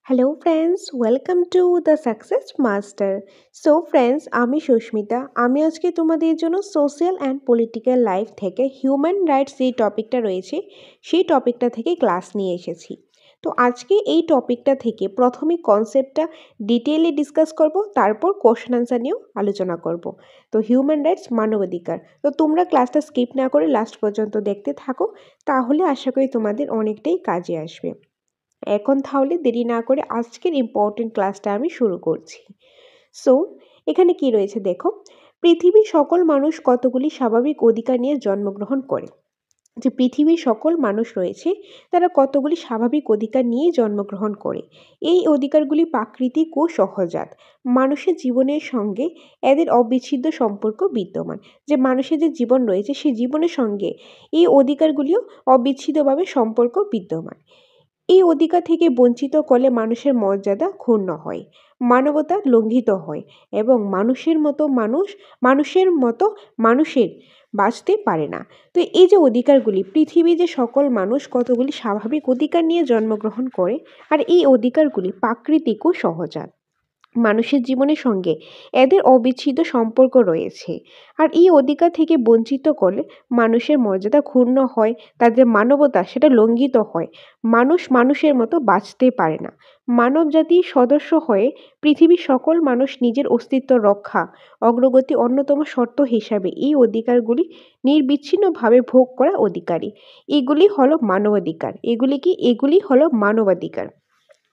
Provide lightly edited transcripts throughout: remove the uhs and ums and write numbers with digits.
Hello friends, welcome to the success master. So friends, আমি সুস্মিতা। আমি আজকে তোমাদের জন্য সোশ্যাল অ্যান্ড পলিটিক্যাল লাইফ থেকে হিউম্যান রাইটস যে টপিকটা রয়েছে সেই টপিকটা থেকে ক্লাস নিয়ে এসেছি। তো আজকে এই টপিকটা থেকে প্রথমে কনসেপ্টটা ডিটেইলে ডিসকাস করব, তারপর কোশ্চেন আনসার নিয়েও আলোচনা করব। তো হিউম্যান রাইটস মানবাধিকার, তো তোমরা ক্লাসটা স্কিপ না করে লাস্ট পর্যন্ত দেখতে থাকো, তাহলে আশা করি তোমাদের অনেকটাই কাজে আসবে। এখন তাহলে দেরি না করে আজকের ইম্পর্টেন্ট ক্লাসটা আমি শুরু করছি। সো এখানে কি রয়েছে দেখো, পৃথিবীর সকল মানুষ কতগুলি স্বাভাবিক অধিকার নিয়ে জন্মগ্রহণ করে। যে পৃথিবীর সকল মানুষ রয়েছে তারা কতগুলি স্বাভাবিক অধিকার নিয়ে জন্মগ্রহণ করে। এই অধিকারগুলি প্রাকৃতিক ও সহজাত, মানুষের জীবনের সঙ্গে এদের অবিচ্ছেদ্য সম্পর্ক বিদ্যমান। যে মানুষের যে জীবন রয়েছে সেই জীবনের সঙ্গে এই অধিকারগুলিও অবিচ্ছেদ্যভাবে সম্পর্ক বিদ্যমান। এই অধিকার থেকে বঞ্চিত করলে মানুষের মর্যাদা ক্ষুণ্ণ হয়, মানবতা লঙ্ঘিত হয় এবং মানুষের মতো মানুষের বাঁচতে পারে না। তো এই যে অধিকারগুলি, পৃথিবীর যে সকল মানুষ কতগুলি স্বাভাবিক অধিকার নিয়ে জন্মগ্রহণ করে, আর এই অধিকারগুলি প্রাকৃতিক ও সহজাত, মানুষের জীবনের সঙ্গে এদের অবিচ্ছেদ্য সম্পর্ক রয়েছে। আর এই অধিকার থেকে বঞ্চিত করলে মানুষের মর্যাদা ক্ষুণ্ণ হয়, তাদের মানবতা সেটা লঙ্ঘিত হয়, মানুষ মানুষের মতো বাঁচতে পারে না। মানব জাতির সদস্য হয়ে পৃথিবীর সকল মানুষ নিজের অস্তিত্ব রক্ষা অগ্রগতি অন্যতম শর্ত হিসাবে এই অধিকারগুলি নির্বিচ্ছিন্নভাবে ভোগ করা অধিকারী। এগুলি হলো মানবাধিকার। এগুলি হলো মানবাধিকার।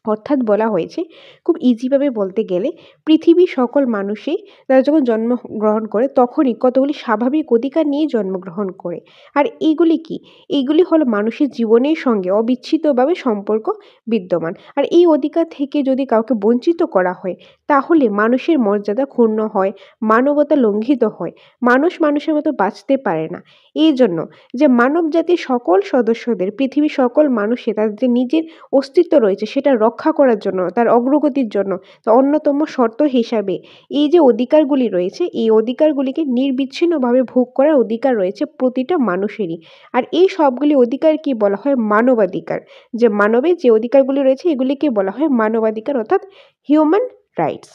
অর্থাৎ বলা হয়েছে, খুব ইজিভাবে বলতে গেলে, পৃথিবীর সকল মানুষই তারা যখন জন্মগ্রহণ করে তখনই কতগুলি স্বাভাবিক অধিকার নিয়ে জন্মগ্রহণ করে। আর এইগুলি কি? এইগুলি হলো মানুষের জীবনের সঙ্গে অবিচ্ছেদ্যভাবে সম্পর্ক বিদ্যমান। আর এই অধিকার থেকে যদি কাউকে বঞ্চিত করা হয় তাহলে মানুষের মর্যাদা ক্ষুণ্ণ হয়, মানবতা লঙ্ঘিত হয়, মানুষ মানুষের মতো বাঁচতে পারে না। এই জন্য যে মানব জাতির সকল সদস্যদের, পৃথিবীর সকল মানুষের তাদের যে নিজের অস্তিত্ব রয়েছে সেটা রক্ষা করার জন্য, তার অগ্রগতির জন্য অন্যতম শর্ত হিসাবে এই যে অধিকারগুলি রয়েছে, এই অধিকারগুলিকে নির্বিচ্ছিন্নভাবে ভোগ করার অধিকার রয়েছে প্রতিটা মানুষেরই। আর এই সবগুলি অধিকারকে বলা হয় মানবাধিকার। যে মানবের যে অধিকারগুলি রয়েছে এগুলিকে বলা হয় মানবাধিকার, অর্থাৎ হিউম্যান রাইটস।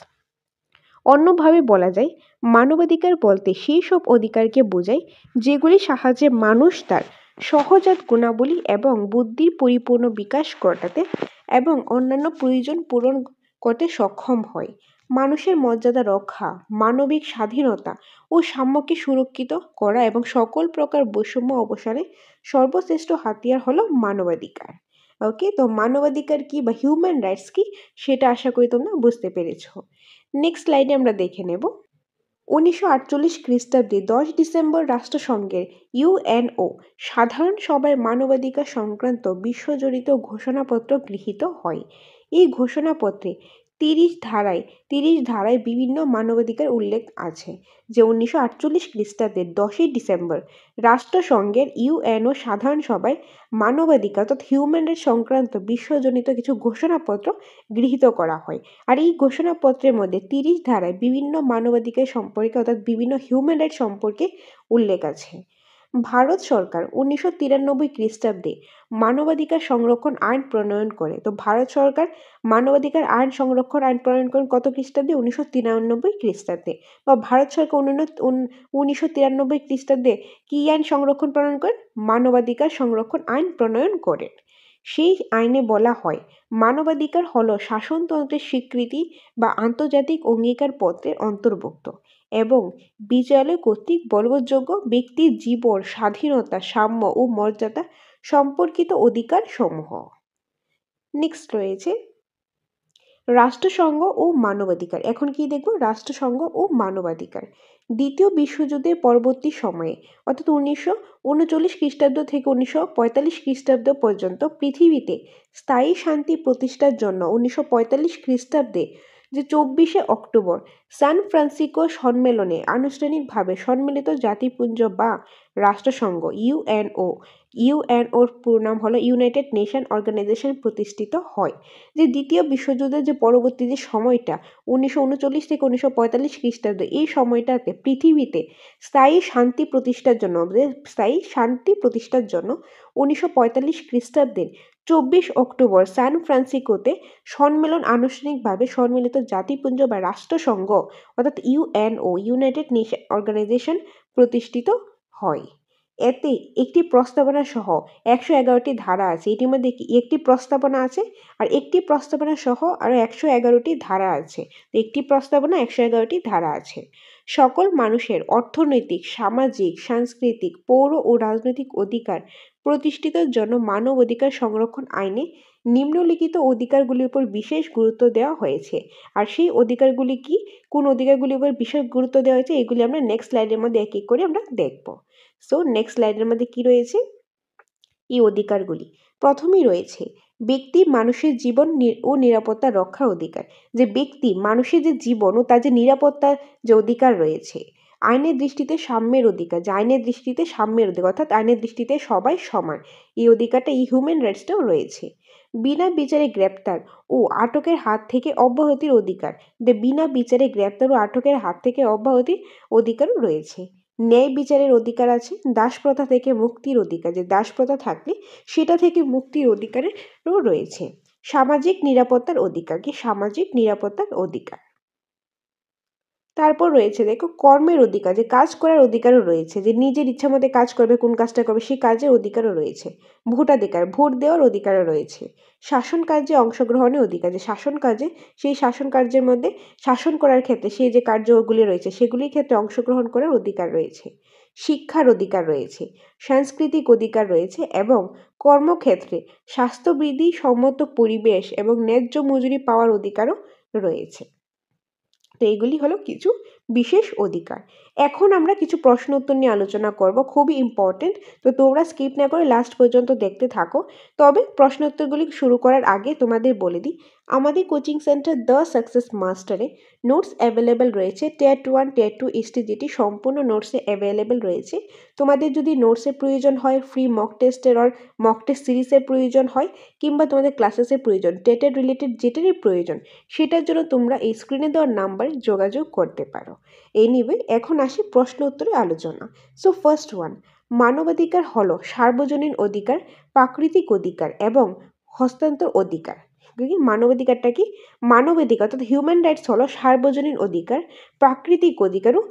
অন্যভাবে বলা যায়, মানবাধিকার বলতে সেই সব অধিকারকে বোঝায় যেগুলির সাহায্যে মানুষ তার সহজাত গুণাবলী এবং বুদ্ধির পরিপূর্ণ বিকাশ ঘটাতে এবং অন্যান্য প্রয়োজন পূরণ করতে সক্ষম হয়। মানুষের মর্যাদা রক্ষা, মানবিক স্বাধীনতা ও সাম্যকে সুরক্ষিত করা এবং সকল প্রকার বৈষম্য অবসানে সর্বশ্রেষ্ঠ হাতিয়ার হলো মানবাধিকার। ওকে, তো মানবাধিকার কি বা হিউম্যান রাইটস কি সেটা আশা করি তোমরা বুঝতে পেরেছো। নেক্সট স্লাইডে আমরা দেখে নেব, 1948 খ্রিস্টাব্দে 10 ডিসেম্বর রাষ্ট্রসংঘের ইউএনও সাধারণ সভায় মানবাধিকার সংক্রান্ত বিশ্বজড়িত ঘোষণাপত্র গৃহীত হয়। এই ঘোষণাপত্রে 30 ধারায় বিভিন্ন মানবাধিকার উল্লেখ আছে। যে 1948 খ্রিস্টাব্দের 10 ডিসেম্বর রাষ্ট্রসংঘের ইউএনও সাধারণ সভায় মানবাধিকার অর্থাৎ হিউম্যান রাইটস সংক্রান্ত বিশ্বজনিত কিছু ঘোষণাপত্র গৃহীত করা হয়। আর এই ঘোষণাপত্রের মধ্যে 30 ধারায় বিভিন্ন মানবাধিকার সম্পর্কে অর্থাৎ বিভিন্ন হিউম্যান রাইটস সম্পর্কে উল্লেখ আছে। ভারত সরকার 1993 খ্রিস্টাব্দে মানবাধিকার সংরক্ষণ আইন প্রণয়ন করে। তো ভারত সরকার মানবাধিকার আইন সংরক্ষণ আইন প্রণয়ন করেন কত খ্রিস্টাব্দে? 1993 খ্রিস্টাব্দে। বা ভারত সরকার 1993 খ্রিস্টাব্দে কি আইন সংরক্ষণ প্রণয়ন করেন? মানবাধিকার সংরক্ষণ আইন প্রণয়ন করেন। সেই আইনে বলা হয়, মানবাধিকার হলো শাসনতন্ত্রের স্বীকৃতি বা আন্তর্জাতিক অঙ্গীকারপত্রের অন্তর্ভুক্ত এবং বিচারালয় কর্তৃক বলবৎযোগ্য ব্যক্তির জীবন, স্বাধীনতা, সাম্য ও মর্যাদা সম্পর্কিত অধিকার সমূহ। নেক্সট রয়েছে রাষ্ট্রসংঘ ও মানবাধিকার। এখন কি দেখব? রাষ্ট্রসংঘ ও মানবাধিকার। দ্বিতীয় বিশ্বযুদ্ধের পরবর্তী সময়ে অর্থাৎ 1939 খ্রিস্টাব্দ থেকে 1945 খ্রিস্টাব্দ পর্যন্ত পৃথিবীতে স্থায়ী শান্তি প্রতিষ্ঠার জন্য 1945 খ্রিস্টাব্দে যে 24শে অক্টোবর সান ফ্রান্সিসকো সম্মেলনে আনুষ্ঠানিকভাবে সম্মিলিত জাতিপুঞ্জ বা রাষ্ট্রসংঘ ইউএনও ইউএনওর পুরো নাম হলো ইউনাইটেড নেশন অর্গানাইজেশন প্রতিষ্ঠিত হয়। যে দ্বিতীয় বিশ্বযুদ্ধের যে পরবর্তী যে সময়টা 1939 থেকে 1945 খ্রিস্টাব্দ, এই সময়টাতে পৃথিবীতে স্থায়ী শান্তি প্রতিষ্ঠার জন্য 1945 খ্রিস্টাব্দের 24 অক্টোবর সান ফ্রান্সিসকোতে আনুষ্ঠানিকভাবে সম্মিলিত জাতিপুঞ্জ বা রাষ্ট্রসংঘ অর্থাৎ ইউএনও ইউনাইটেড নেশন অর্গানাইজেশন প্রতিষ্ঠিত হয়। এতে একটি প্রস্তাবনা সহ 111টি ধারা আছে। এটির মধ্যে একটি প্রস্তাবনা আছে আর একটি প্রস্তাবনা সহ আরও 111টি ধারা আছে। একটি প্রস্তাবনা 111টি ধারা আছে। সকল মানুষের অর্থনৈতিক, সামাজিক, সাংস্কৃতিক, পৌর ও রাজনৈতিক অধিকার প্রতিষ্ঠিতের জন্য মানব অধিকার সংরক্ষণ আইনে নিম্নলিখিত অধিকারগুলির উপর বিশেষ গুরুত্ব দেওয়া হয়েছে। আর সেই অধিকারগুলি কি, কোন অধিকারগুলির উপর বিশেষ গুরুত্ব দেওয়া হয়েছে, এগুলি আমরা নেক্সট স্লাইডের মধ্যে এক এক করে আমরা দেখব। সো নেক্সট স্লাইডের মধ্যে কি রয়েছে এই অধিকারগুলি। প্রথমেই রয়েছে ব্যক্তি মানুষের জীবন ও নিরাপত্তা রক্ষার অধিকার। যে ব্যক্তি মানুষের যে জীবন ও তার যে নিরাপত্তার যে অধিকার রয়েছে। আইনের দৃষ্টিতে সাম্যের অধিকার, যে আইনের দৃষ্টিতে সাম্যের অধিকার অর্থাৎ আইনের দৃষ্টিতে সবাই সমান, এই অধিকারটা এই হিউম্যান রাইটসটাও রয়েছে। বিনা বিচারে গ্রেপ্তার ও আটকের হাত থেকে অব্যাহতির অধিকার, যে বিনা বিচারে গ্রেপ্তার ও আটকের হাত থেকে অব্যাহতির অধিকারও রয়েছে। ন্যায় বিচারের অধিকার আছে। দাসপ্রথা থেকে মুক্তির অধিকার, যে দাসপ্রথা থাকলে সেটা থেকে মুক্তির অধিকারও রয়েছে। সামাজিক নিরাপত্তার অধিকার, কি সামাজিক নিরাপত্তার অধিকার। তারপর রয়েছে দেখো কর্মের অধিকার, যে কাজ করার অধিকারও রয়েছে, যে নিজের ইচ্ছা মতো কাজ করবে, কোন কাজটা করবে সেই কাজের অধিকারও রয়েছে। ভোটাধিকার, ভোট দেওয়ার অধিকারও রয়েছে। শাসন কার্যে অংশগ্রহণের অধিকার, যে শাসন কার্যে সেই শাসন কার্যের মধ্যে শাসন করার ক্ষেত্রে সেই যে কার্যগুলি রয়েছে সেগুলির ক্ষেত্রে অংশগ্রহণ করার অধিকার রয়েছে। শিক্ষার অধিকার রয়েছে। সাংস্কৃতিক অধিকার রয়েছে এবং কর্মক্ষেত্রে স্বাস্থ্যবিধি সম্মত পরিবেশ এবং ন্যায্য মজুরি পাওয়ার অধিকারও রয়েছে। তো এইগুলি হলো কিছু বিশেষ অধিকার। এখন আমরা কিছু প্রশ্ন উত্তর নিয়ে আলোচনা করব, খুবই ইম্পর্টেন্ট। তো তোমরা স্কিপ না করে লাস্ট পর্যন্ত দেখতে থাকো। তবে প্রশ্ন উত্তরগুলি শুরু করার আগে তোমাদের বলে দিই, আমাদের কোচিং সেন্টার দ্য সাকসেস মাস্টারে নোটস অ্যাভেলেবেল রয়েছে। টেট 1 টেট 2 যেটি সম্পূর্ণ নোটসে অ্যাভেলেবেল রয়েছে। তোমাদের যদি নোটসের প্রয়োজন হয়, ফ্রি মক টেস্টের মক টেস্ট সিরিজের প্রয়োজন হয়, কিংবা তোমাদের ক্লাসেসের প্রয়োজন, টেটের রিলেটেড যেটারই প্রয়োজন, সেটার জন্য তোমরা এই স্ক্রিনে দেওয়ার নাম্বারে যোগাযোগ করতে পারো। এনিওয়ে, এখন আসি প্রশ্ন উত্তরে আলোচনা। সো ফার্স্ট ওয়ান, মানবাধিকার হলো সার্বজনীন অধিকার, প্রাকৃতিক অধিকার এবং হস্তান্তর অধিকার। মানবাধিকারটা কি? মানবাধিকার অর্থাৎ হিউম্যান রাইটস হলো সার্বজনীন অধিকার, প্রাকৃতিক অধিকারও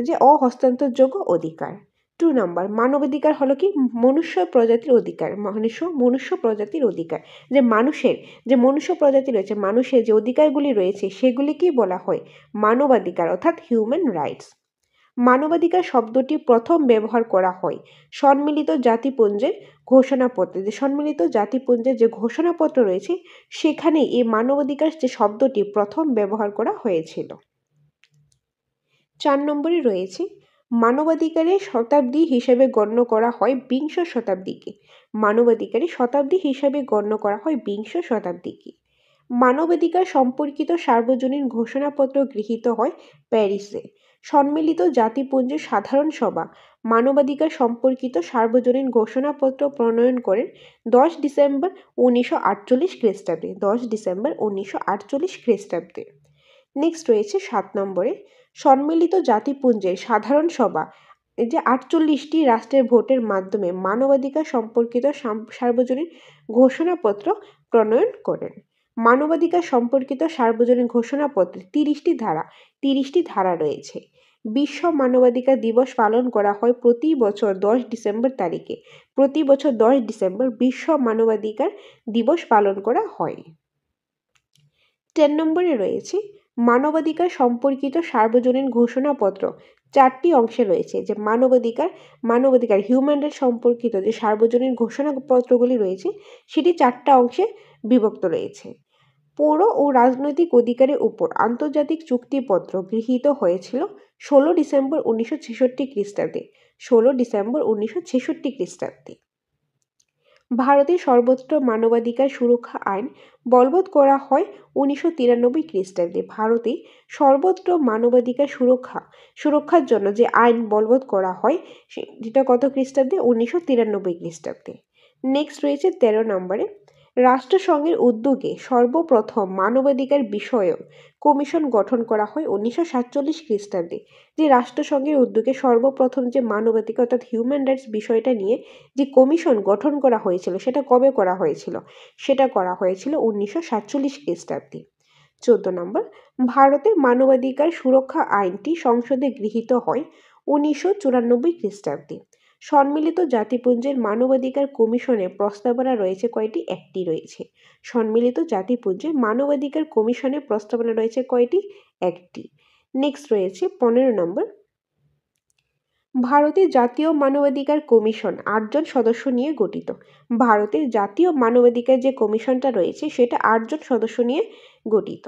যে অহস্তান্তরযোগ্য অধিকার। 2 নাম্বার, মানবাধিকার হলো কি? মনুষ্য প্রজাতির অধিকার, মনুষ্য প্রজাতির অধিকার। যে মানুষের যে মনুষ্য প্রজাতি রয়েছে, মানুষের যে অধিকারগুলি রয়েছে সেগুলিকেই বলা হয় মানবাধিকার অর্থাৎ হিউম্যান রাইটস। মানবাধিকার শব্দটি প্রথম ব্যবহার করা হয় সম্মিলিত জাতিপুঞ্জের ঘোষণাপত্রে। যে সম্মিলিত জাতিপুঞ্জের যে ঘোষণাপত্র রয়েছে সেখানে এই মানবাধিকার যে শব্দটি প্রথম ব্যবহার করা হয়েছিল। 4 নম্বরে রয়েছে মানবাধিকারের শতাব্দী হিসেবে গণ্য করা হয় বিংশ শতাব্দীকে। মানবাধিকারের শতাব্দী হিসেবে গণ্য করা হয় বিংশ শতাব্দীকে। মানবাধিকার সম্পর্কিত সার্বজনীন ঘোষণাপত্র গৃহীত হয় প্যারিসে। সম্মিলিত জাতিপুঞ্জের সাধারণ সভা মানবাধিকার সম্পর্কিত সার্বজনীন ঘোষণাপত্র প্রণয়ন করেন 10 ডিসেম্বর 1948 খ্রিস্টাব্দে। 10 ডিসেম্বর 1948 খ্রিস্টাব্দে। নেক্সট রয়েছে 7 নম্বরে, সম্মিলিত জাতিপুঞ্জের সাধারণ সভা যে 48টি রাষ্ট্রের ভোটের মাধ্যমে মানবাধিকার সম্পর্কিত সার্বজনীন ঘোষণাপত্র প্রণয়ন করেন। মানবাধিকার সম্পর্কিত সার্বজনীন ঘোষণাপত্রে 30টি ধারা রয়েছে। বিশ্ব মানবাধিকার দিবস পালন করা হয় প্রতি বছর 10 ডিসেম্বর তারিখে। প্রতি বছর 10 ডিসেম্বর বিশ্ব মানবাধিকার দিবস পালন করা হয়। 10 নম্বরে রয়েছে মানবাধিকার সম্পর্কিত সার্বজনীন ঘোষণাপত্র 4টি অংশে রয়েছে। যে মানবাধিকার হিউম্যান রাইটস সম্পর্কিত যে সার্বজনীন ঘোষণাপত্রগুলি রয়েছে সেটি 4টা অংশে বিভক্ত রয়েছে। পৌর ও রাজনৈতিক অধিকারের উপর আন্তর্জাতিক চুক্তিপত্র গৃহীত হয়েছিল 16 ডিসেম্বর 1966 খ্রিস্টাব্দে। 16 ডিসেম্বর 1966 খ্রিস্টাব্দে। ভারতের সর্বত্র মানবাধিকার সুরক্ষা আইন বলবৎ করা হয় 1993 খ্রিস্টাব্দে। ভারতে সর্বত্র মানবাধিকার সুরক্ষার জন্য যে আইন বলবৎ করা হয় যেটা কত খ্রিস্টাব্দে? 1993 খ্রিস্টাব্দে। নেক্সট রয়েছে 13 নম্বরে, রাষ্ট্রসংঘের উদ্যোগে সর্বপ্রথম মানবাধিকার বিষয়ক কমিশন গঠন করা হয় 1947 খ্রিস্টাব্দে। যে রাষ্ট্রসংঘের উদ্যোগে সর্বপ্রথম যে মানবাধিকার অর্থাৎ হিউম্যান রাইটস বিষয়টা নিয়ে যে কমিশন গঠন করা হয়েছিল সেটা কবে করা হয়েছিল? সেটা করা হয়েছিল 1947 খ্রিস্টাব্দে। 14 নম্বর, ভারতে মানবাধিকার সুরক্ষা আইনটি সংসদে গৃহীত হয় 1994 খ্রিস্টাব্দে। সম্মিলিত জাতিপুঞ্জের মানবাধিকার কমিশনের প্রস্তাবনা রয়েছে কয়টি? একটি রয়েছে। সম্মিলিত জাতিপুঞ্জের মানবাধিকার কমিশনের প্রস্তাবনা রয়েছে কয়টি? একটি। নেক্সট রয়েছে 15 নম্বর, ভারতের জাতীয় মানবাধিকার কমিশন 8 জন সদস্য নিয়ে গঠিত। ভারতের জাতীয় মানবাধিকার যে কমিশনটা রয়েছে সেটা 8 জন সদস্য নিয়ে গঠিত।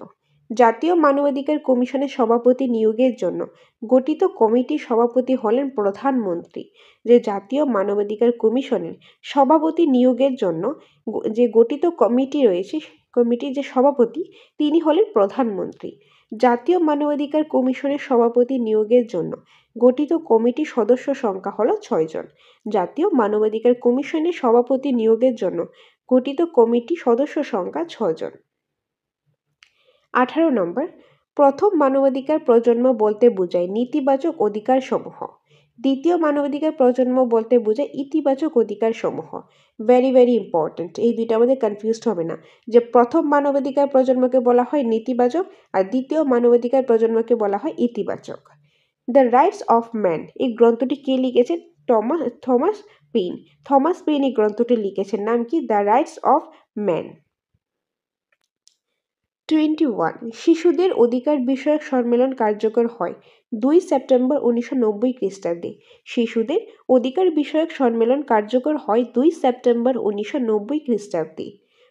জাতীয় মানবাধিকার কমিশনের সভাপতি নিয়োগের জন্য গঠিত কমিটির সভাপতি হলেন প্রধানমন্ত্রী। যে জাতীয় মানবাধিকার কমিশনের সভাপতি নিয়োগের জন্য যে গঠিত কমিটি রয়েছে, কমিটির যে সভাপতি তিনি হলেন প্রধানমন্ত্রী। জাতীয় মানবাধিকার কমিশনের সভাপতি নিয়োগের জন্য গঠিত কমিটির সদস্য সংখ্যা হলো 6 জন। জাতীয় মানবাধিকার কমিশনের সভাপতি নিয়োগের জন্য গঠিত কমিটির সদস্য সংখ্যা 6 জন। 18 নম্বর, প্রথম মানবাধিকার প্রজন্ম বলতে বোঝায় নেতিবাচক অধিকার সমূহ। দ্বিতীয় মানবাধিকার প্রজন্ম বলতে বোঝায় ইতিবাচক অধিকার সমূহ। ভেরি ভেরি ইম্পর্টেন্ট, এই দুইটা আমাদের কনফিউজড হবে না যে প্রথম মানবাধিকার প্রজন্মকে বলা হয় নেতিবাচক আর দ্বিতীয় মানবাধিকার প্রজন্মকে বলা হয় ইতিবাচক। দ্য রাইটস অফ ম্যান এই গ্রন্থটি কে লিখেছেন? Thomas pain. থমাস পেইন এই গ্রন্থটি লিখেছেন। নাম কি? The rights of man. 21, শিশুদের অধিকার বিষয়ক সম্মেলন কার্যকর হয় 2 সেপ্টেম্বর 1990 খ্রিস্টাব্দে। শিশুদের অধিকার বিষয়ক সম্মেলন কার্যকর হয় 2 সেপ্টেম্বর 1990 খ্রিস্টাব্দে।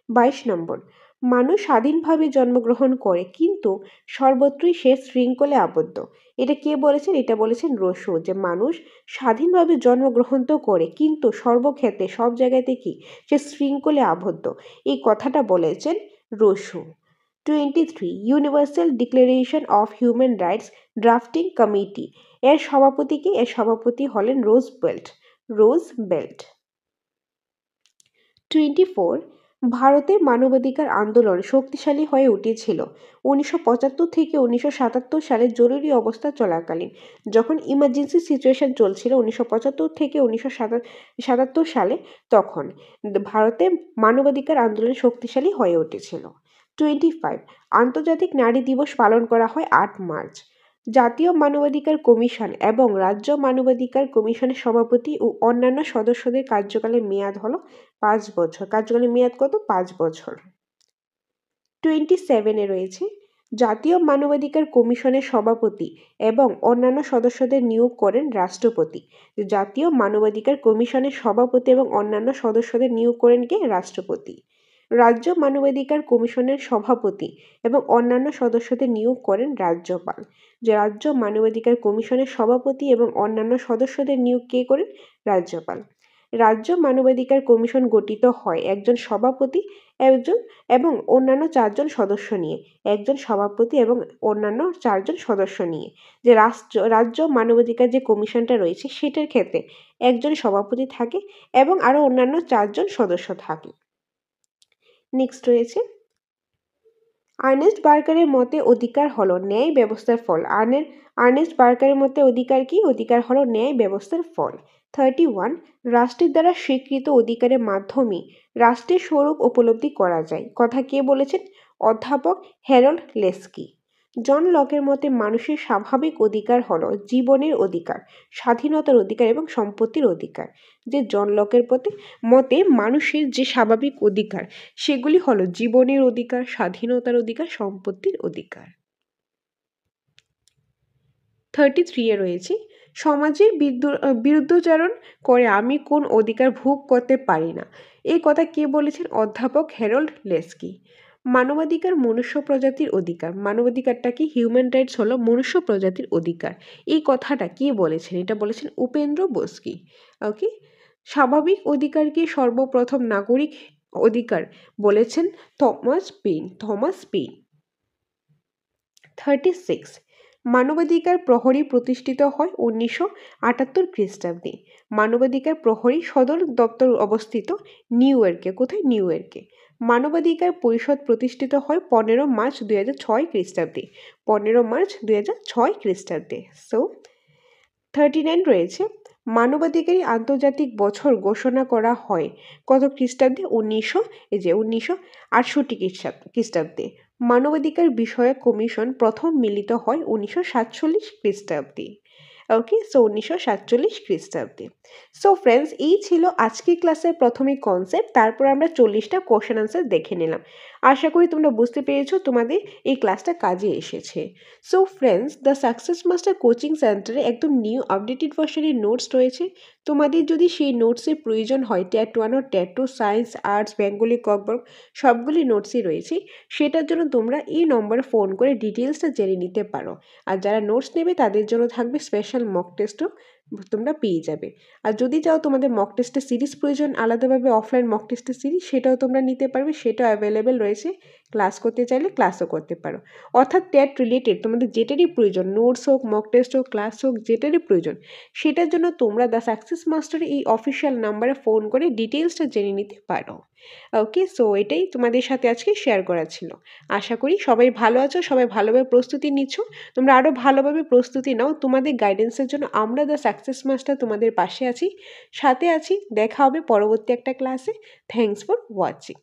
22 নম্বর, মানুষ স্বাধীনভাবে জন্মগ্রহণ করে কিন্তু সর্বত্রই সে শৃঙ্খলে আবদ্ধ। এটা কে বলেছেন? এটা বলেছেন রোসো, যে মানুষ স্বাধীনভাবে জন্মগ্রহণ তো করে কিন্তু সর্বক্ষেত্রে সব জায়গাতে কি সে শৃঙ্খলে আবদ্ধ। এই কথাটা বলেছেন রোসো। 23, universal declaration of human rights drafting committee এর সভাপতি কে? এর সভাপতি হলেন রোজবেল্ট। 24, ভারতের মানবাধিকার আন্দোলন শক্তিশালী হয়ে উঠেছিল 1975 থেকে 1977 সালে জরুরি অবস্থা চলাকালীন। যখন ইমার্জেন্সি সিচুয়েশন চলছিল 1975 থেকে 1977 সালে, তখন ভারতে মানবাধিকার আন্দোলন শক্তিশালী হয়ে উঠেছিল। 25, আন্তর্জাতিক নারী দিবস পালন করা হয় 8 মার্চ। জাতীয় মানবাধিকার কমিশন এবং রাজ্য মানবাধিকার কমিশনের সভাপতি ও অন্যান্য সদস্যদের কার্যকালের মেয়াদ হলো 5 বছর। কার্যকালের মেয়াদ কত? 5 বছর। 27 রয়েছে, জাতীয় মানবাধিকার কমিশনের সভাপতি এবং অন্যান্য সদস্যদের নিয়োগ করেন রাষ্ট্রপতি। জাতীয় মানবাধিকার কমিশনের সভাপতি এবং অন্যান্য সদস্যদের নিয়োগ করেন কে? রাষ্ট্রপতি। রাজ্য মানবাধিকার কমিশনের সভাপতি এবং অন্যান্য সদস্যদের নিয়োগ করেন রাজ্যপাল। যে রাজ্য মানবাধিকার কমিশনের সভাপতি এবং অন্যান্য সদস্যদের নিয়োগ কে করেন? রাজ্যপাল। রাজ্য মানবাধিকার কমিশন গঠিত হয় একজন সভাপতি এবং অন্যান্য 4 জন সদস্য নিয়ে। একজন সভাপতি এবং অন্যান্য 4 জন সদস্য নিয়ে। যে রাজ্য মানবাধিকার যে কমিশনটা রয়েছে সেটার ক্ষেত্রে একজন সভাপতি থাকে এবং আরো অন্যান্য 4 জন সদস্য থাকে। নেক্সট রয়েছে, আর্নেস্ট বার্কারের মতে অধিকার হলো ন্যায় ব্যবস্থার ফল। আর্নেস্ট বার্কারের মতে অধিকার কি? অধিকার হলো ন্যায় ব্যবস্থার ফল। 31, রাষ্ট্রের দ্বারা স্বীকৃত অধিকারের মাধ্যমে রাষ্ট্রের স্বরূপ উপলব্ধি করা যায়। কথা কে বলেছেন? অধ্যাপক হ্যারল্ড লেস্কি। জন লকের মতে মানুষের স্বাভাবিক অধিকার হলো জীবনের অধিকার, স্বাধীনতার অধিকার এবং সম্পত্তির অধিকার। যে জন লকের মতে মানুষের যে স্বাভাবিক অধিকার সেগুলি হলো জীবনের অধিকার, স্বাধীনতার অধিকার, সম্পত্তির অধিকার। 33 রয়েছে, সমাজের বিরুদ্ধাচরণ করে আমি কোন অধিকার ভোগ করতে পারি না। এই কথা কে বলেছেন? অধ্যাপক হ্যারল্ড লেস্কি। মানবাধিকার মনুষ্য প্রজাতির অধিকার। মানবাধিকারটা কি? হিউম্যান রাইটস হলো মনুষ্য প্রজাতির অধিকার। এই কথাটা কে বলেছেন? এটা বলেছেন উপেন্দ্র বোসকি। ওকে, স্বাভাবিক অধিকারকে সর্বপ্রথম নাগরিক অধিকার বলেছেন থমাস পেইন। 36 মানবাধিকার প্রহরী প্রতিষ্ঠিত হয় 1978 খ্রিস্টাব্দে। মানবাধিকার প্রহরী সদর দপ্তর অবস্থিত নিউ ইয়র্কে। কোথায়? নিউ ইয়র্কে। মানবাধিকার পরিষদ প্রতিষ্ঠিত হয় 15 মার্চ 2006 খ্রিস্টাব্দে। 15 মার্চ 2006 খ্রিস্টাব্দে। সো 39 রয়েছে মানবাধিকারী আন্তর্জাতিক বছর ঘোষণা করা হয় কত খ্রিস্টাব্দে? 1968 খ্রিস্টাব্দে। মানবাধিকার বিষয়ক কমিশন প্রথম মিলিত হয় 1947 খ্রিস্টাব্দে। ওকে, সো 1947 খ্রিস্টাব্দে। সো ফ্রেন্ডস, এই ছিল আজকের ক্লাসের প্রথমে কনসেপ্ট, তারপর আমরা 40টা কোশ্চেন আনসার দেখে নিলাম। আশা করি তোমরা বুঝতে পেরেছো, তোমাদের এই ক্লাসটা কাজে এসেছে। So friends, the success master coaching সেন্টারে একদম নিউ আপডেটেড ভার্সনের নোটস রয়েছে। তোমাদের যদি সেই নোটসের প্রয়োজন হয়, ট্যাট 1 ও ট্যাট 2 সায়েন্স, আর্টস, বেঙ্গলি, ককবর্ক সবগুলি নোটসই রয়েছে। সেটার জন্য তোমরা এই নম্বরে ফোন করে ডিটেলসটা জেনে নিতে পারো। আর যারা নোটস নেবে তাদের জন্য থাকবে স্পেশাল মক টেস্টও তোমরা পেয়ে যাবে। আর যদি চাও তোমাদের মক টেস্টের সিরিজ প্রয়োজন, আলাদাভাবে অফলাইন মক টেস্টের সিরিজ, সেটাও তোমরা নিতে পারবে, সেটাও অ্যাভেলেবেল রয়েছে। ক্লাস করতে চাইলে ক্লাসও করতে পারো। অর্থাৎ ট্যাট রিলেটেড তোমাদের যেটারই প্রয়োজন, নোটস হোক, মক টেস্ট হোক, ক্লাস হোক, যেটারই প্রয়োজন, সেটার জন্য তোমরা দ্য সাকসেস মাস্টারের এই অফিসিয়াল নাম্বারে ফোন করে ডিটেলসটা জেনে নিতে পারো। ওকে, সো এটাই তোমাদের সাথে আজকে শেয়ার করা ছিল। আশা করি সবাই ভালো আছো, সবাই ভালোভাবে প্রস্তুতি নিচ্ছ। তোমরা আরও ভালোভাবে প্রস্তুতি নাও। তোমাদের গাইডেন্সের জন্য আমরা দ্য সাকসেস মাস্টার তোমাদের পাশে আছি, সাথে আছি। দেখা হবে পরবর্তী একটা ক্লাসে। Thanks for watching.